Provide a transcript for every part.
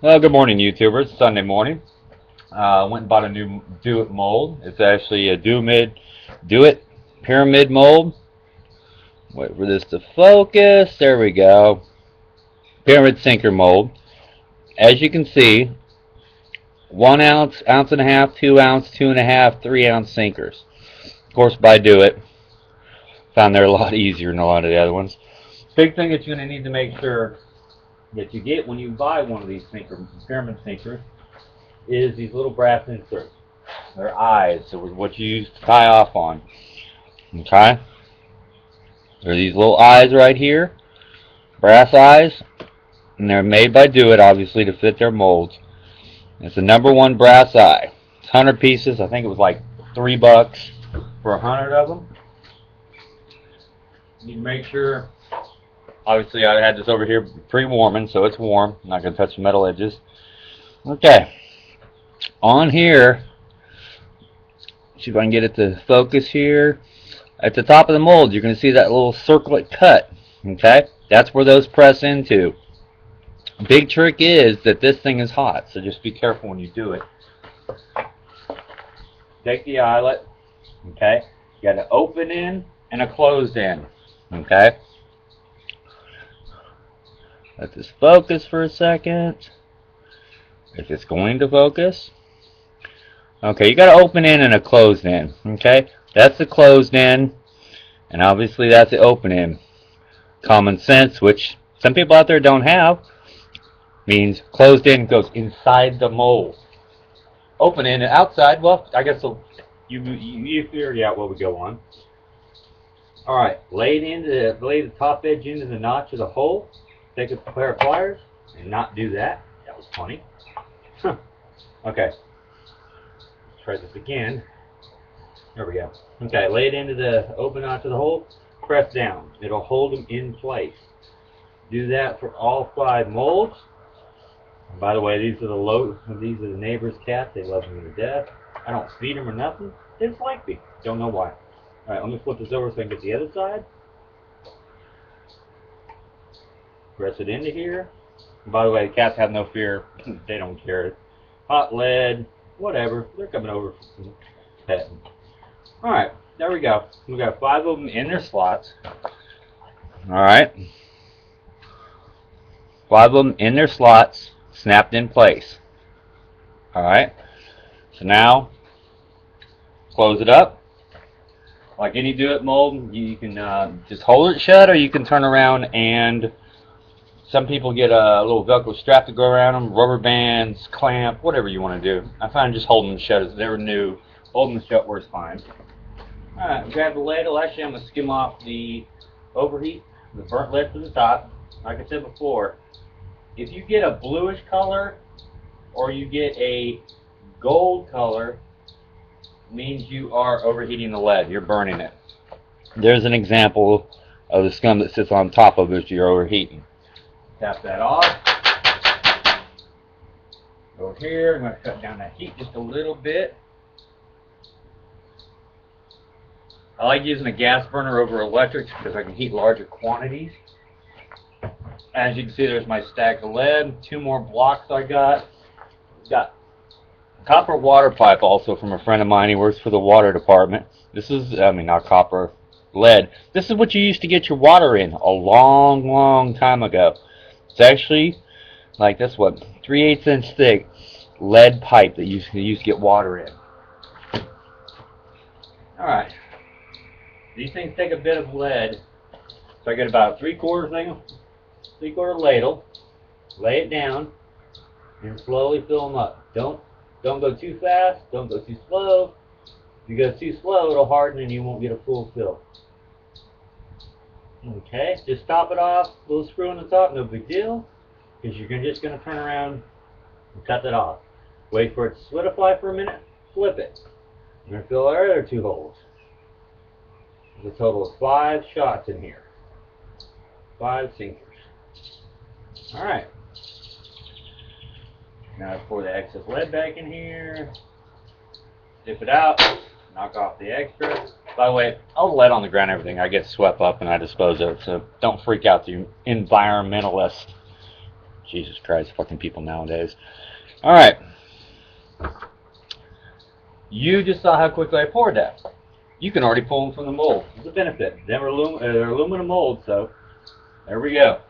Well, good morning, YouTubers. It's Sunday morning. Went and bought a new Do It mold. It's actually a Do It pyramid mold. Wait for this to focus. There we go. Pyramid sinker mold. As you can see, 1 ounce, ounce and a half, 2 ounce, 2.5, 3 ounce sinkers. Of course, by Do It, found they're a lot easier than a lot of the other ones. Big thing that you're going to need to make sure that you get when you buy one of these pyramid sinkers is these little brass inserts. They're eyes, so what you use to tie off on. Okay? There are these little eyes right here, brass eyes, and they're made by Do It, obviously, to fit their molds. It's the #1 brass eye. It's 100 pieces. I think it was like $3 for 100 of them. You need to make sure. Obviously, I had this over here pre-warming, so it's warm. I'm not going to touch the metal edges. Okay. On here, see if I can get it to focus here. At the top of the mold, you're going to see that little circlet cut. Okay? That's where those press into. Big trick is that this thing is hot, so just be careful when you do it. Take the eyelet. Okay? You got an open end and a closed end. Okay? Let this focus for a second. If it's going to focus. Okay, you got an open end and a closed end. Okay? That's the closed end. And obviously that's the open end. Common sense, which some people out there don't have, means closed end goes inside the mold. Open end and outside, well, I guess you figured out what would go on. Alright, lay the top edge into the notch of the hole. Take a pair of pliers and not do that. That was funny. Okay, let's try this again. There we go. Okay, lay it into the open notch of the hole. Press down. It'll hold them in place. Do that for all 5 molds. And by the way, these are the neighbor's cats. They love me to death. I don't feed them or nothing. They just like me. Don't know why. All right, let me flip this over so I can get the other side. Press it into here. And by the way, the cats have no fear. They don't care. Hot lead, whatever. They're coming over for some petting. All right, there we go. We got 5 of them in their slots. All right. 5 of them in their slots, snapped in place. Alright, so now close it up. Like any Do It mold, you can just hold it shut, or you can turn around and some people get a little Velcro strap to go around them, rubber bands, clamp, whatever you want to do. I find just holding them shut, as they're new, holding them shut works fine. Alright, grab the ladle. Actually, I'm going to skim off the overheat, the burnt lead to the top. Like I said before, if you get a bluish color or you get a gold color, means you are overheating the lead. You're burning it. There's an example of the scum that sits on top of it. You're overheating. Tap that off. Go here. I'm going to cut down that heat just a little bit. I like using a gas burner over electrics because I can heat larger quantities. As you can see, there's my stack of lead. 2 more blocks I got. Got copper water pipe also from a friend of mine. He works for the water department. This is, I mean, not copper, lead. This is what you used to get your water in a long time ago. It's actually like this, what, 3/8 inch thick lead pipe that you used to get water in. Alright. These things take a bit of lead. So I get about a 3/4 ladle. Lay it down and slowly fill them up. Don't go too fast. Don't go too slow. If you go too slow, it'll harden and you won't get a full fill. Okay, just top it off. Little screw on the top, no big deal. Because you're just going to turn around and cut that off. Wait for it to solidify for a minute. Flip it. You're going to fill our other 2 holes. There's a total of 5 shots in here. 5 sinkers. Alright. Now I pour the excess lead back in here. Dip it out. Knock off the extra. By the way, all the lead on the ground, everything, I get swept up and I dispose of it. So don't freak out, the environmentalist. Jesus Christ, fucking people nowadays. Alright. You just saw how quickly I poured that. You can already pull them from the mold. It's a benefit. They're aluminum molds, so there we go.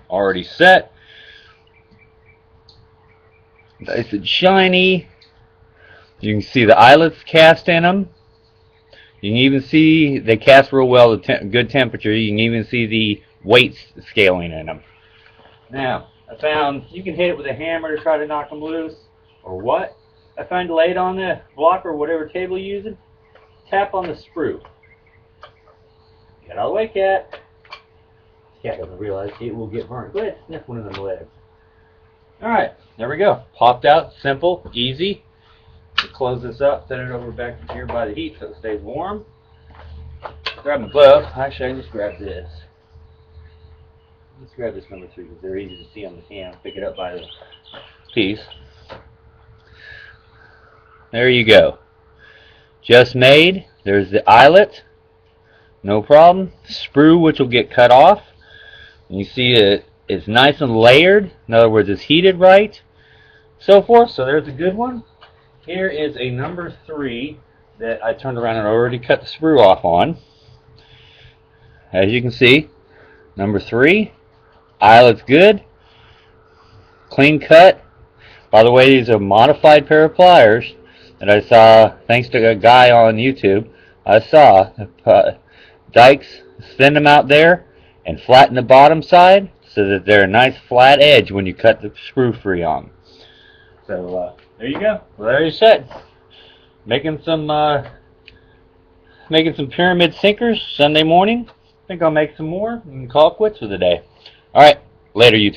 Already set. Nice and shiny. You can see the eyelets cast in them. You can even see they cast real well at good temperature. You can even see the weight scaling in them. Now, I found you can hit it with a hammer to try to knock them loose, or what? I found to lay it on the block or whatever table you're using. Tap on the sprue. Get out of the way, cat. Cat doesn't realize it will get burned. Go ahead, sniff one of them legs. Alright, there we go. Popped out, simple, easy. Close this up, set it over back here by the heat so it stays warm. Grab my glove. Actually, I just grab this. Let's grab this number 3 because they're easy to see on the can. Pick it up by the piece. There you go. Just made. There's the eyelet. No problem. Sprue, which will get cut off. You see it's nice and layered. In other words, it's heated right. So forth. So there's a good one. Here is a number 3 that I turned around and already cut the sprue off on. As you can see, number 3. Eyelet's good. Clean cut. By the way, these are a modified pair of pliers that I saw, thanks to a guy on YouTube. I saw Dykes send them out there and flatten the bottom side so that they're a nice flat edge when you cut the sprue free on. So there you go. Well, there you set. Making some pyramid sinkers Sunday morning. I think I'll make some more and call it quits for the day. All right, later, YouTube.